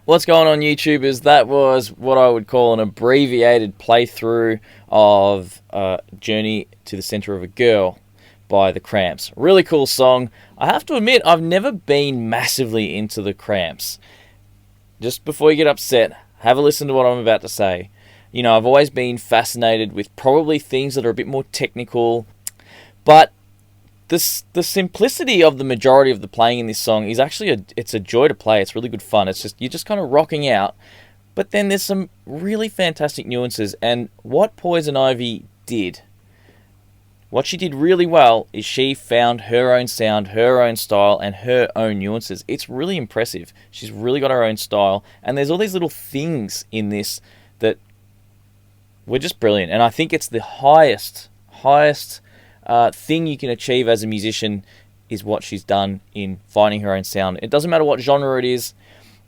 What's going on, YouTubers? That was what I would call an abbreviated playthrough of Journey to the Center of a Girl by the Cramps. Really cool song. I have to admit, I've never been massively into the Cramps. Just before you get upset, have a listen to what I'm about to say. You know, I've always been fascinated with probably things that are a bit more technical, but the simplicity of the majority of the playing in this song is actually it's a joy to play. It's really good fun. It's just, you're just kind of rocking out. But then there's some really fantastic nuances. And what Poison Ivy did, what she did really well, is she found her own sound, her own style, and her own nuances. It's really impressive. She's really got her own style. And there's all these little things in this that were just brilliant. And I think it's the highest thing you can achieve as a musician is what she's done in finding her own sound. It doesn't matter what genre it is,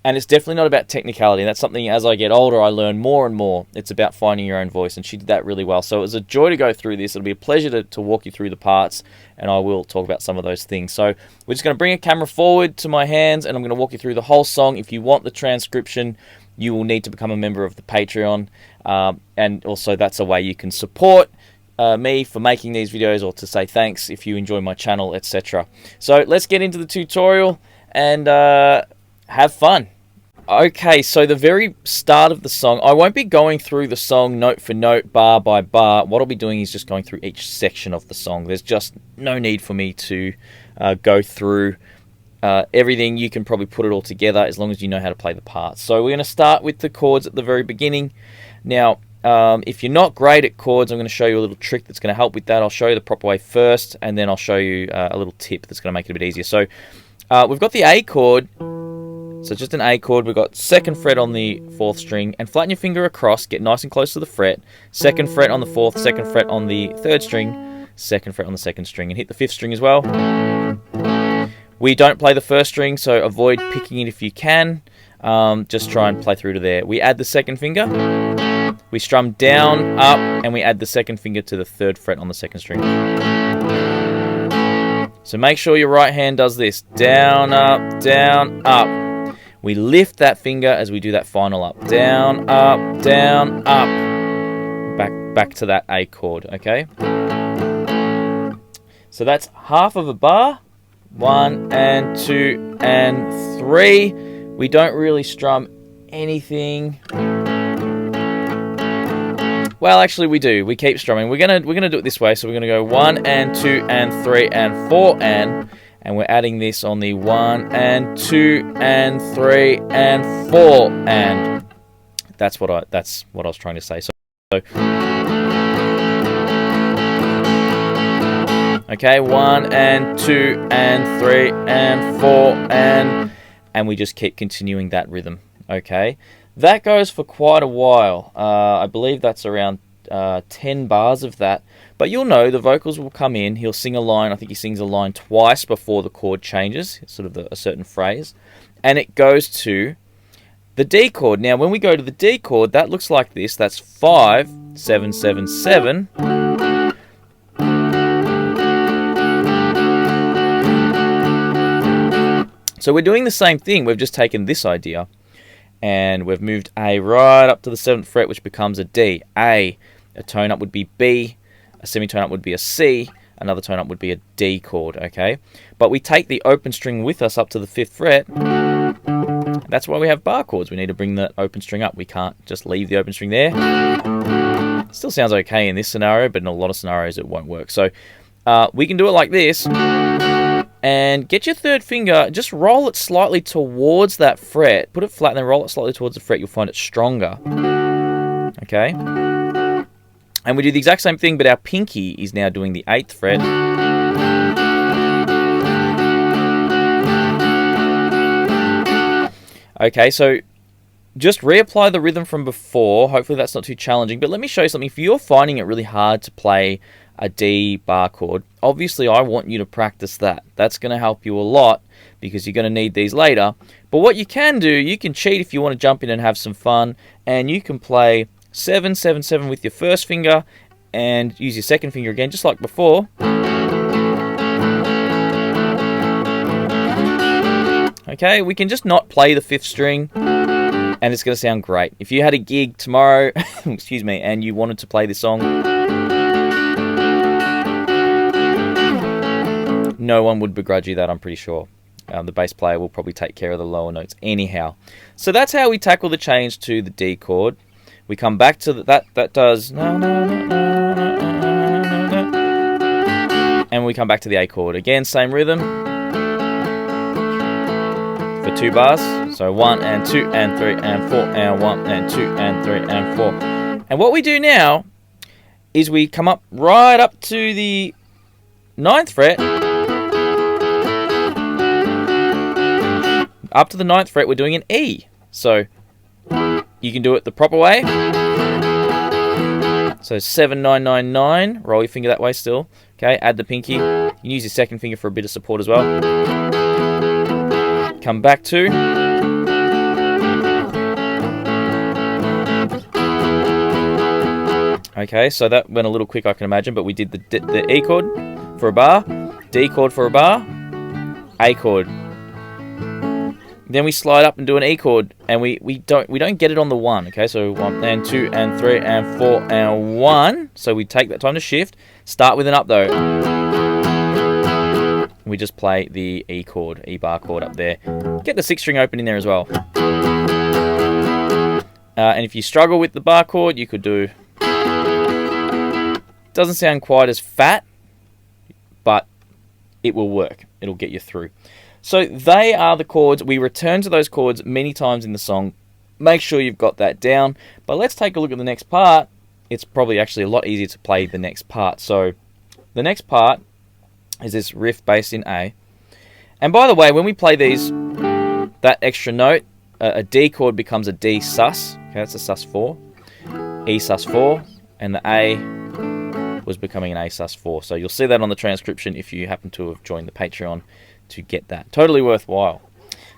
and it's definitely not about technicality. That's something, as I get older, I learn more and more. It's about finding your own voice, and she did that really well. So it was a joy to go through this. It'll be a pleasure to walk you through the parts, and I will talk about some of those things. So we're just going to bring a camera forward to my hands, and I'm going to walk you through the whole song. If you want the transcription, you will need to become a member of the Patreon, and also that's a way you can support me for making these videos, or to say thanks if you enjoy my channel, etc. So let's get into the tutorial and have fun. Okay, so the very start of the song, I won't be going through the song note for note, bar by bar. What I'll be doing is just going through each section of the song. There's just no need for me to go through everything. You can probably put it all together as long as you know how to play the parts. So we're going to start with the chords at the very beginning. Now, if you're not great at chords, I'm going to show you a little trick that's going to help with that. I'll show you the proper way first, and then I'll show you a little tip that's going to make it a bit easier. So we've got the A chord, so just an A chord. We've got 2nd fret on the 4th string, and flatten your finger across, get nice and close to the fret. 2nd fret on the 4th, 2nd fret on the 3rd string, 2nd fret on the 2nd string, and hit the 5th string as well. We don't play the 1st string, so avoid picking it if you can. Just try and play through to there. We add the 2nd finger. We strum down, up, and we add the 2nd finger to the 3rd fret on the 2nd string. So make sure your right hand does this. Down, up, down, up. We lift that finger as we do that final up. Down, up, down, up. Back to that A chord, okay? So that's half of a bar. 1 and 2 and 3. We don't really strum anything. Well, actually we do. We keep strumming. We're gonna do it this way. So we're gonna go 1 and 2 and 3 and 4 and we're adding this on the 1 and 2 and 3 and 4 and. That's what I was trying to say. So okay, 1 and 2 and 3 and 4 and we just keep continuing that rhythm. Okay. That goes for quite a while. I believe that's around 10 bars of that. But you'll know the vocals will come in. He'll sing a line. I think he sings a line twice before the chord changes, sort of a certain phrase. And it goes to the D chord. Now, when we go to the D chord, that looks like this. That's 5, 7, 7, 7. So we're doing the same thing. We've just taken this idea and we've moved A right up to the 7th fret, which becomes a D. A tone up would be B, a semitone up would be a C, another tone up would be a D chord, okay? But we take the open string with us up to the 5th fret. That's why we have bar chords. We need to bring the open string up. We can't just leave the open string there. Still sounds okay in this scenario, but in a lot of scenarios it won't work. So we can do it like this. And get your 3rd finger, just roll it slightly towards that fret. Put it flat and then roll it slightly towards the fret. You'll find it stronger. Okay? And we do the exact same thing, but our pinky is now doing the 8th fret. Okay, so just reapply the rhythm from before. Hopefully that's not too challenging. But let me show you something. If you're finding it really hard to play a D bar chord, obviously I want you to practice that. That's going to help you a lot because you're going to need these later. But what you can do, you can cheat if you want to jump in and have some fun, and you can play 7, 7, 7 with your 1st finger and use your 2nd finger again, just like before. Okay, we can just not play the 5th string. and it's going to sound great. If you had a gig tomorrow, excuse me, and you wanted to play this song, no one would begrudge you that, I'm pretty sure. The bass player will probably take care of the lower notes anyhow. So that's how we tackle the change to the D chord. We come back to that does, and we come back to the A chord. Again, same rhythm for 2 bars. So 1 and 2 and 3 and 4 and 1 and 2 and 3 and 4. And what we do now is we come up right up to the 9th fret. Up to the 9th fret, we're doing an E. So you can do it the proper way. So 7, 9, 9, 9. Roll your finger that way still. Okay, add the pinky. You can use your second finger for a bit of support as well. Come back to. Okay, so that went a little quick, I can imagine, but we did the E chord for a bar, D chord for a bar, A chord. Then we slide up and do an E chord, and we don't get it on the 1. Okay, so 1 and 2 and 3 and 4 and 1. So we take that time to shift. Start with an up though. We just play the E chord, E bar chord up there. Get the 6th string open in there as well. And if you struggle with the bar chord, you could do. Doesn't sound quite as fat, but it will work. It'll get you through. So they are the chords. We return to those chords many times in the song. Make sure you've got that down. But let's take a look at the next part. It's probably actually a lot easier to play the next part. So the next part is this riff based in A. And by the way, when we play these, that extra note, a D chord becomes a D sus. Okay, that's a sus4. E sus4. And the A was becoming an A sus4. So you'll see that on the transcription if you happen to have joined the Patreon to get that. Totally worthwhile.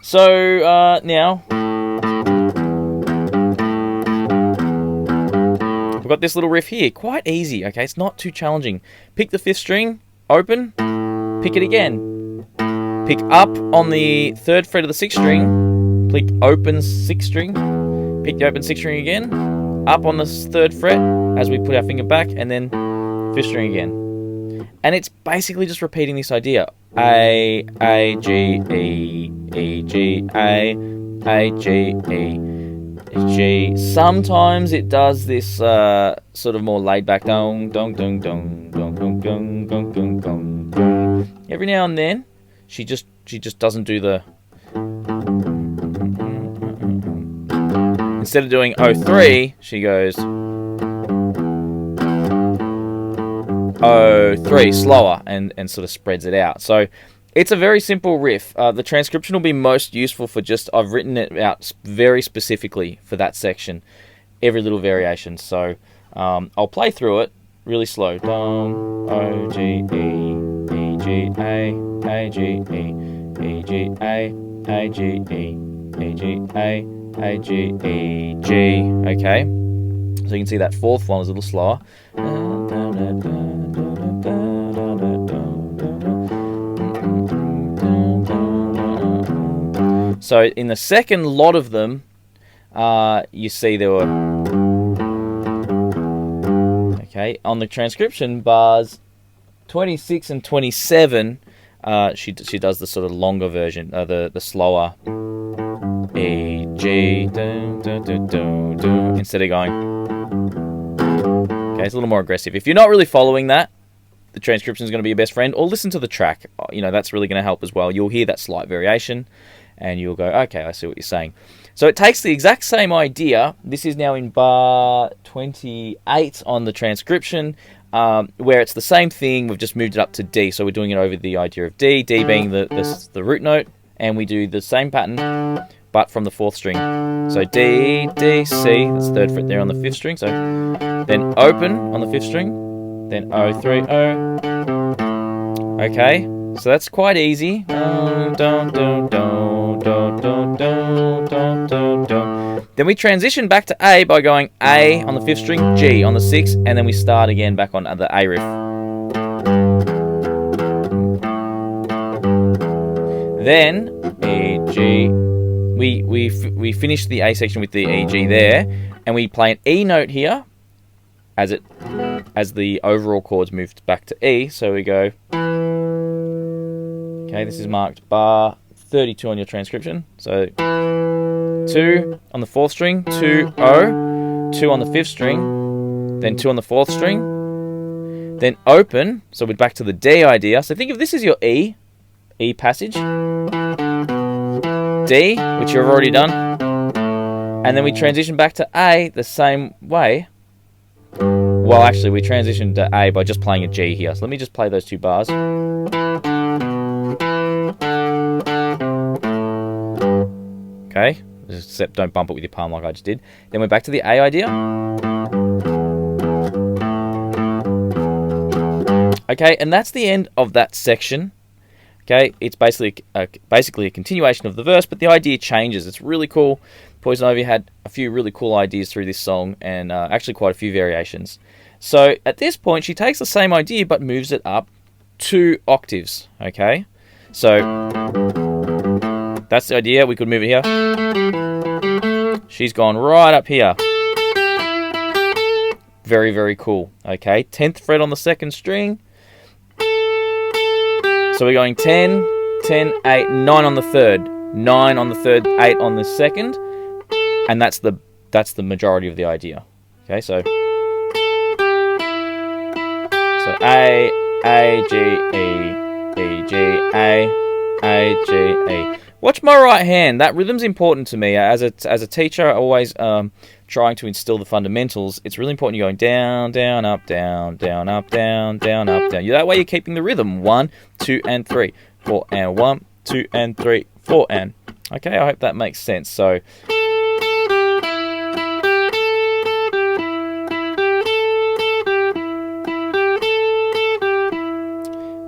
So now we've got this little riff here. Quite easy, okay? It's not too challenging. Pick the 5th string, open, pick it again. Pick up on the 3rd fret of the 6th string, pick open 6th string, pick the open 6th string again, up on the 3rd fret as we put our finger back, and then 5th string again. And it's basically just repeating this idea. A, G, E, E, G, A, G, E, G. Sometimes it does this sort of more laid back dong, dong, dong, dong, dong, dong, dong, dong, dong, dong, dong. Every now and then, she just doesn't do the. Instead of doing 03, she goes 03, slower, and sort of spreads it out. So it's a very simple riff. The transcription will be most useful for I've written it out very specifically for that section, every little variation. So I'll play through it really slow. Dom, O, G, E, E, G, A, G, E, E, G, A, G, E, E, G, A, G, E, G. Okay? So you can see that 4th one is a little slower. So in the second lot of them, you see there were, okay, on the transcription bars 26 and 27, she does the sort of longer version, the slower E, G, dun, dun, dun, dun, dun, instead of going. Okay, it's a little more aggressive. If you're not really following that, the transcription is going to be your best friend, or listen to the track. You know, that's really going to help as well. You'll hear that slight variation, and you'll go, okay, I see what you're saying. So it takes the exact same idea. This is now in bar 28 on the transcription, where it's the same thing. We've just moved it up to D, so we're doing it over the idea of D, D being the root note, and we do the same pattern, but from the 4th string. So D, D, C, that's the 3rd fret there on the 5th string. So then open on the 5th string, then O, 3, O. Okay, so that's quite easy. Then we transition back to A by going A on the 5th string, G on the 6th, and then we start again back on the A riff. Then E, G, we finish the A section with the E G there, and we play an E note here as the overall chords moved back to E. So we go. Okay, this is marked bar 32 on your transcription. So 2 on the 4th string, 2 O, 2 on the 5th string, then 2 on the 4th string, then open. So we're back to the D idea. So think of this as your E passage, D, which you've already done, and then we transition back to A the same way. Well, actually, we transitioned to A by just playing a G here. So let me just play those 2 bars. Okay, except don't bump it with your palm like I just did. Then we're back to the A idea. Okay, and that's the end of that section. Okay, it's basically a continuation of the verse, but the idea changes. It's really cool. Poison Ivy had a few really cool ideas through this song, and actually quite a few variations. So at this point, she takes the same idea but moves it up 2 octaves. Okay, so that's the idea. We could move it here. She's gone right up here. Very, very cool. Okay, 10th fret on the 2nd string. So we're going 10, 10, 8, 9 on the 3rd, 9 on the 3rd, 8 on the 2nd, and that's the majority of the idea. Okay, so A, G, E, G, A, G, E. Watch my right hand. That rhythm's important to me. As a teacher, always trying to instill the fundamentals. It's really important you're going down, down, up, down, down, up, down, down, up, down. That way you're keeping the rhythm. 1, 2, and 3, 4, and 1, 2, and 3, 4, and. Okay, I hope that makes sense. So.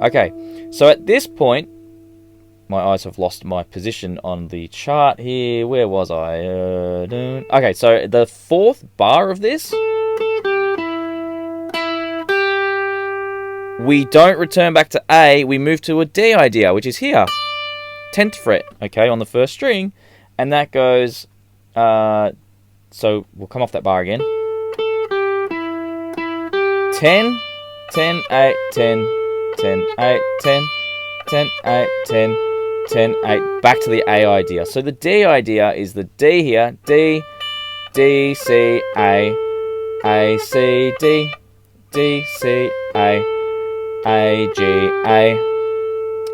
Okay, so at this point, my eyes have lost my position on the chart here. Where was I? Okay, so the 4th bar of this, we don't return back to A, we move to a D idea, which is here. 10th fret, okay, on the 1st string. And that goes, so we'll come off that bar again. 10, 10, 8, 10, 10, 8, 10, 10, 8, 10, 10, 8, back to the A idea. So the D idea is the D here, D, D, C, A, C, D, D, C, A, G, A.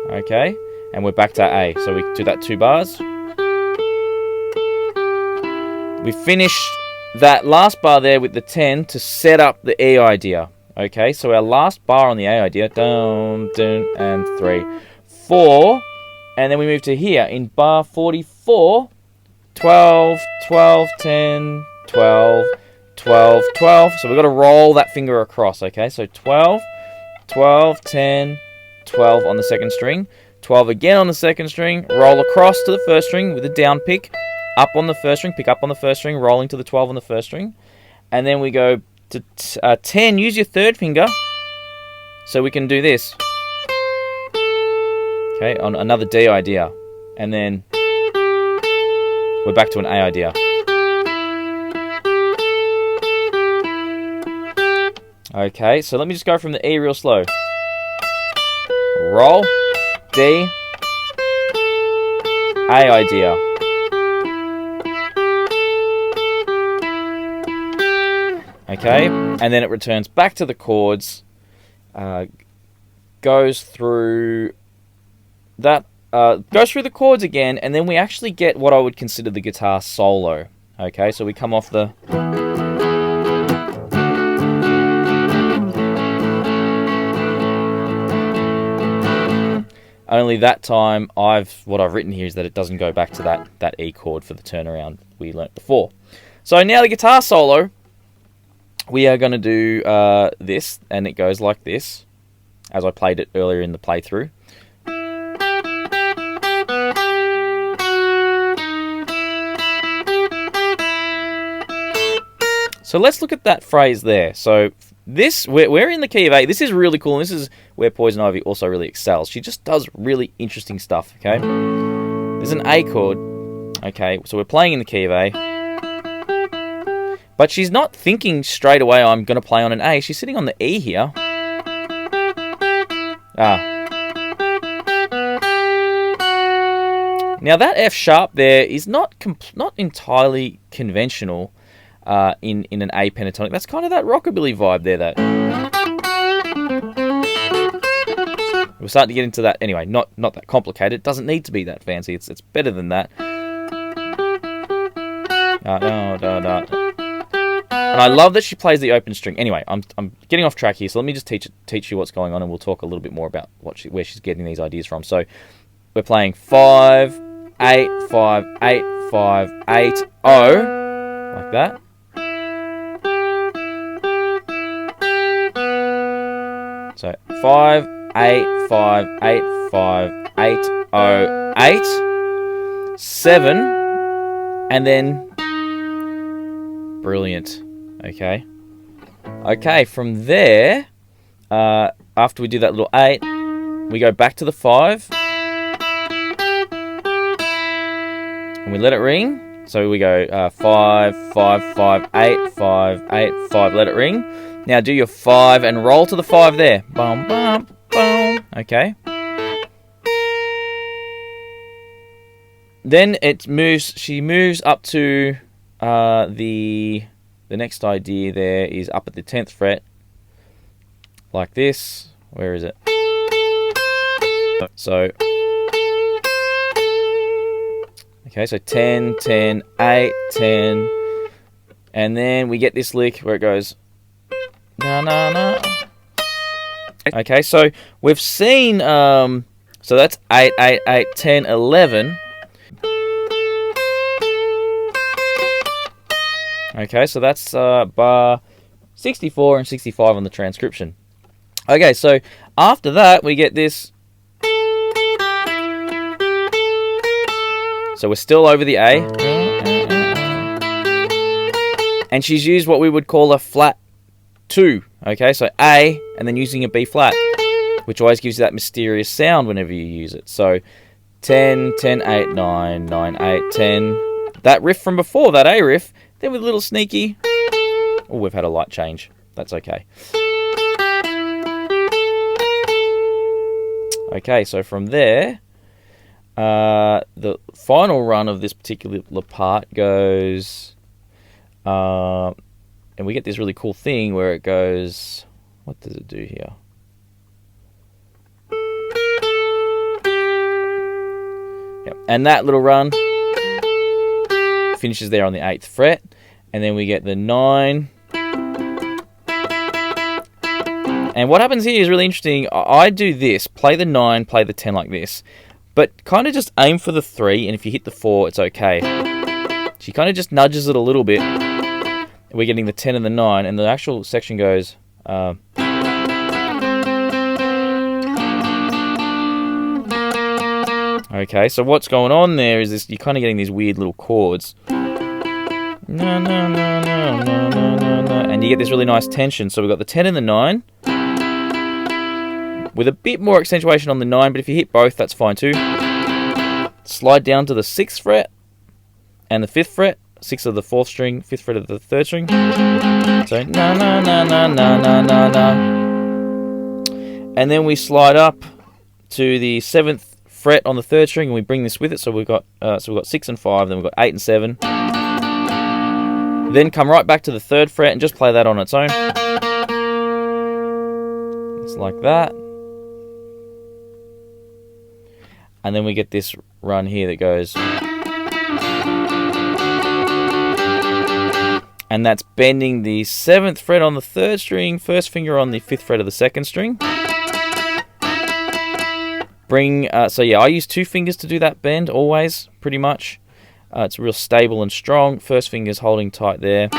Okay, and we're back to A. So we do that 2 bars. We finish that last bar there with the 10 to set up the E idea. Okay, so our last bar on the A idea, down, down, and 3, 4. And then we move to here in bar 44, 12, 12, 10, 12, 12, 12. So we've got to roll that finger across, okay? So 12, 12, 10, 12 on the 2nd string, 12 again on the 2nd string, roll across to the 1st string with a down pick, up on the 1st string, pick up on the 1st string, rolling to the 12 on the 1st string. And then we go to 10, use your 3rd finger, so we can do this. Okay, on another D idea. And then we're back to an A idea. Okay, so let me just go from the E real slow. Roll, D, A idea. Okay, and then it returns back to the chords, goes through that, goes through the chords again, and then we actually get what I would consider the guitar solo. Okay, so we come off the... Only that time, what I've written here is that it doesn't go back to that E chord for the turnaround we learnt before. So now the guitar solo, we are going to do this, and it goes like this, as I played it earlier in the playthrough. So let's look at that phrase there. So this, we're in the key of A. This is really cool, and this is where Poison Ivy also really excels. She just does really interesting stuff, okay? There's an A chord, Okay, so we're playing in the key of A. But she's not thinking straight away, I'm going to play on an A. She's sitting on the E here. Now that F sharp there is not entirely conventional in an A pentatonic. That's kind of that rockabilly vibe there. That we're starting to get into that anyway. Not that complicated. It doesn't need to be that fancy. It's better than that. And I love that she plays the open string. Anyway, I'm getting off track here, so let me just teach you what's going on, and we'll talk a little bit more about where she's getting these ideas from. So we're playing 5, 8, 5, 8, 5, 8, 0, like that. So 5, 8, 5, 8, 5, 8, 0, 8, 7, and then brilliant. Okay, from there, after we do that little 8, we go back to the 5, and we let it ring. So we go 5, 5, 5, 8, 5, 8, 5, let it ring. Now do your 5 and roll to the 5 there. Bum, bum, bum. Okay. Then she moves up to the next idea there is up at the 10th fret, like this. Where is it? So, okay, so 10, 10, 8, 10, and then we get this lick where it goes, na, na, na. Okay, so we've seen, so that's 8, 8, 8, 10, 11. Okay, so that's bar 64 and 65 on the transcription. Okay, so after that, we get this. So we're still over the A. And she's used what we would call a flat 2. Okay, so A, and then using a B flat, which always gives you that mysterious sound whenever you use it. So 10, 10, 8, 9, 9, 8, 10. That riff from before, that A riff. Then with a little sneaky... Oh, we've had a light change. That's okay. Okay, so from there, the final run of this particular part goes... and we get this really cool thing where it goes... What does it do here? Yep. And that little run finishes there on the 8th fret, and then we get the 9. And what happens here is really interesting. I do this, play the 9, play the 10 like this, but kind of just aim for the 3, and if you hit the 4, it's okay. She kind of just nudges it a little bit. We're getting the 10 and the 9, and the actual section goes... Okay, so what's going on there is this, you're kind of getting these weird little chords. No, no, no, no, no, no, no, no. And you get this really nice tension. So we've got the 10 and the 9. With a bit more accentuation on the 9, but if you hit both, that's fine too. Slide down to the 6th fret and the 5th fret. 6th of the 4th string, 5th fret of the 3rd string. So, na, na, na, na, na, na, na, na. And then we slide up to the 7th fret on the 3rd string, and we bring this with it. So we've got 6 and 5, then we've got 8 and 7. Then come right back to the 3rd fret and just play that on its own. It's like that. And then we get this run here that goes... And that's bending the 7th fret on the 3rd string, 1st finger on the 5th fret of the 2nd string. So yeah, I use 2 fingers to do that bend, always, pretty much. It's real stable and strong. 1st finger's holding tight there.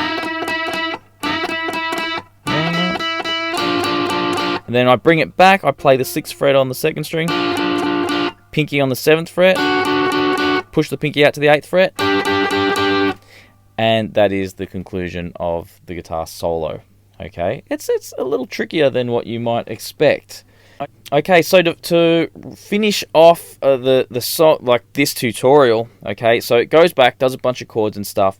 And then I bring it back, I play the 6th fret on the 2nd string. Pinky on the 7th fret. Push the pinky out to the 8th fret. And that is the conclusion of the guitar solo. Okay, it's a little trickier than what you might expect. Okay, so to finish off the song, like this tutorial, okay, so it goes back, does a bunch of chords and stuff.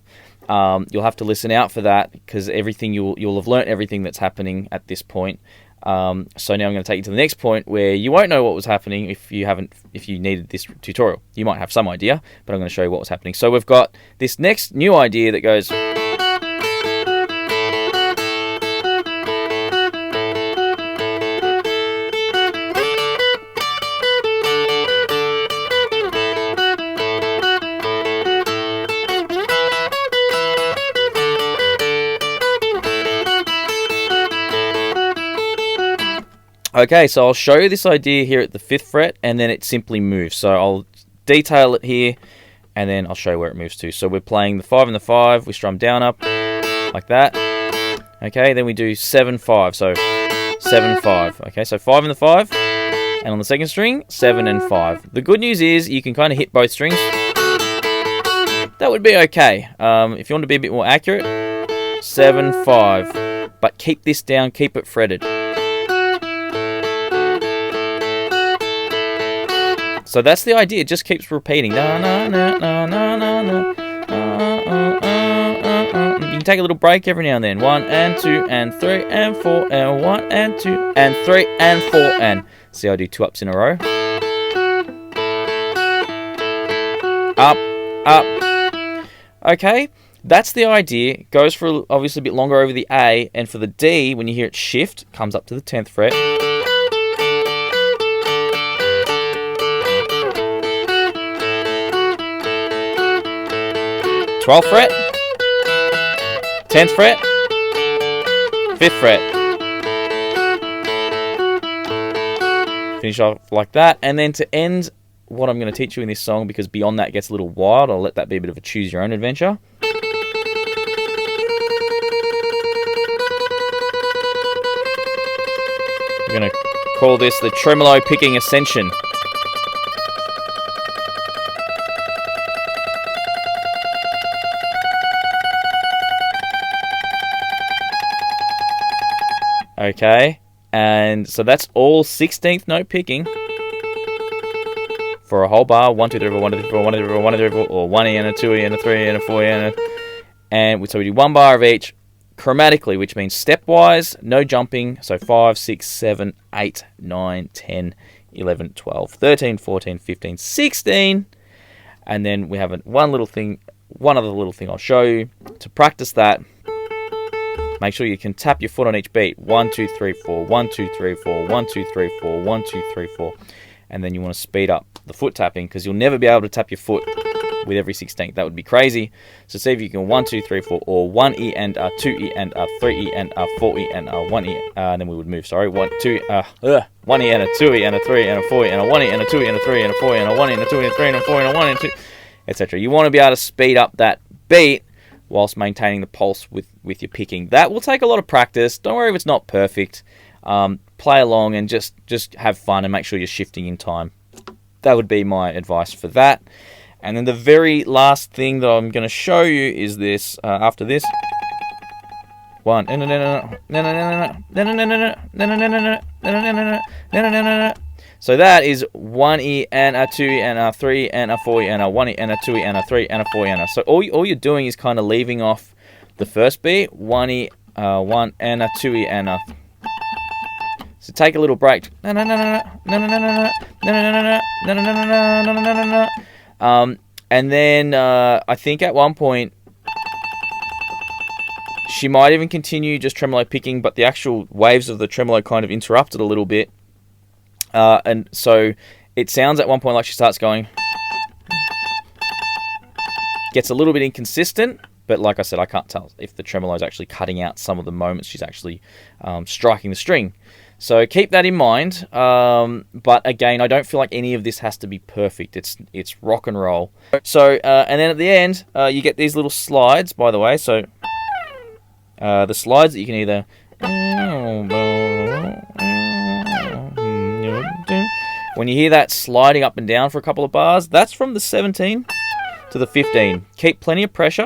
You'll have to listen out for that because everything you'll have learnt everything that's happening at this point. So now I'm going to take you to the next point where you won't know what was happening if you needed this tutorial. You might have some idea, but I'm going to show you what was happening. So we've got this next new idea that goes. Okay, so I'll show you this idea here at the 5th fret, and then it simply moves. So I'll detail it here, and then I'll show you where it moves to. So we're playing the 5 and the 5, we strum down up, like that. Okay, then we do 7, 5, so 7, 5. Okay, so 5 and the 5, and on the second string, 7 and 5. The good news is you can kind of hit both strings. That would be okay. If you want to be a bit more accurate, 7, 5. But keep this down, keep it fretted. So that's the idea. It just keeps repeating. Na, na, na, na, na, na, na. You can take a little break every now and then. 1 and 2 and 3 and 4 and 1 and 2 and 3 and 4 and. See, I do 2 ups in a row. Up, up. Okay, that's the idea. It goes for obviously a bit longer over the A, and for the D, when you hear it shift, comes up to the 10th fret. 12th fret, 10th fret, 5th fret. Finish off like that, and then to end what I'm going to teach you in this song, because beyond that it gets a little wild, I'll let that be a bit of a choose your own adventure. We're going to call this the Tremolo Picking Ascension. Okay, and so that's all 16th note picking for a whole bar. 1, 2, 3, 4, 1, 2, 3, 4, 1, 2, 3, 4, 1, 2, 3, 4, or 1 E and a 2 E and a 3 E and a 4 E and so we do 1 bar of each chromatically, which means stepwise, no jumping. So 5, 6, 7, 8, 9, 10, 11, 12, 13, 14, 15, 16, and then we have one other little thing I'll show you to practice that. Make sure you can tap your foot on each beat. 1, 2, 3, 4, 1, 2, 3, 4, 1, 2, 3, 4, 1, 2, 3, 4. And then you want to speed up the foot tapping because you'll never be able to tap your foot with every 16th. That would be crazy. So see if you can 1, 2, 3, 4, or 1 E and 2 E and 3 E and 4 E and 1 E. And then we would move, sorry. 1, 2, 1 E and a 2 E and a 3 and a 4 E and a 1 E and a 2 E and a 3 and a 4 E and a 1 E and a 2 E and a 3 and a 4 and a 1 E and 2, etc. You want to be able to speed up that beat whilst maintaining the pulse with your picking. That will take a lot of practice. Don't worry if it's not perfect. Play along and just have fun and make sure you're shifting in time. That would be my advice for that. And then the very last thing that I'm going to show you is this. After this, 1. So that is 1 E and a 2 E and a 3 and a 4 E and a 1 E and a 2 E and a 3 and a 4 E and a. So all you're doing is kind of leaving off the first beat. 1 E, 1 and a 2 E and a. So take a little break. And then I think at one point she might even continue just tremolo picking, but the actual waves of the tremolo kind of interrupted a little bit. And so it sounds at one point like she starts going. Gets a little bit inconsistent, but like I said, I can't tell if the tremolo is actually cutting out some of the moments she's actually striking the string. So keep that in mind. But again, I don't feel like any of this has to be perfect. It's rock and roll. So and then at the end, you get these little slides, by the way. So the slides that you can either. When you hear that sliding up and down for a couple of bars, that's from the 17 to the 15. Keep plenty of pressure.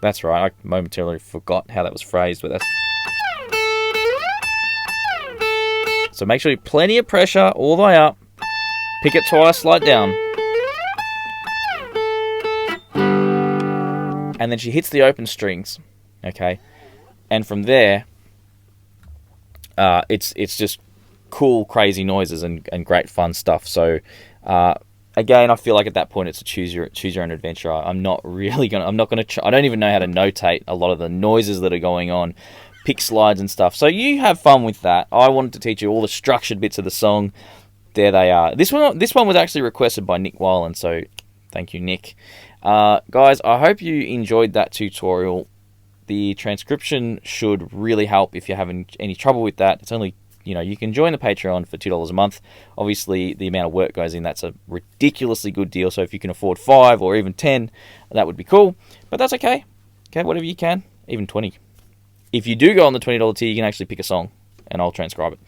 That's right. I momentarily forgot how that was phrased, but that's... So make sure you plenty of pressure all the way up. Pick it twice, slide down. And then she hits the open strings, okay? And from there, it's just cool, crazy noises and great fun stuff. So, again, I feel like at that point it's a choose your own adventure. I'm not gonna try. I don't even know how to notate a lot of the noises that are going on, pick slides and stuff. So you have fun with that. I wanted to teach you all the structured bits of the song. There they are. This one was actually requested by Nick Weiland, so thank you, Nick. Guys, I hope you enjoyed that tutorial. The transcription should really help if you're having any trouble with that. It's only, you can join the Patreon for $2 a month. Obviously, the amount of work goes in, that's a ridiculously good deal. So if you can afford 5 or even 10, that would be cool. But that's okay. Okay, whatever you can, even 20. If you do go on the $20 tier, you can actually pick a song, and I'll transcribe it.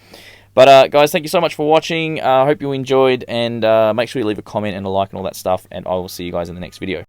But guys, thank you so much for watching. I hope you enjoyed, and make sure you leave a comment and a like and all that stuff, and I will see you guys in the next video.